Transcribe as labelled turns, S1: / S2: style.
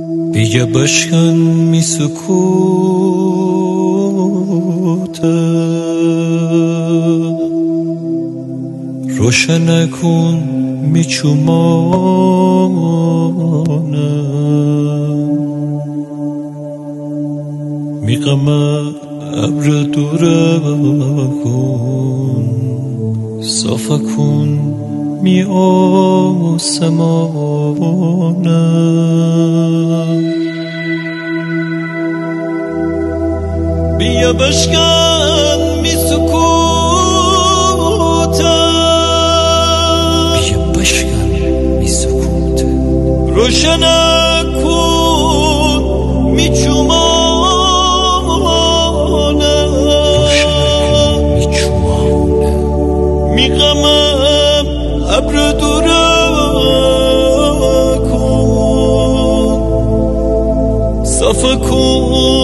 S1: بیا بشکن می سکوت روشن کن می چومانه می غمه ابر دوره کن صافه کن می آسمانه بیا بشکن می سکوته
S2: بیا بشکن می سکوته
S1: روشن کن می چومانه می غمم ابر دوره کن صافه کن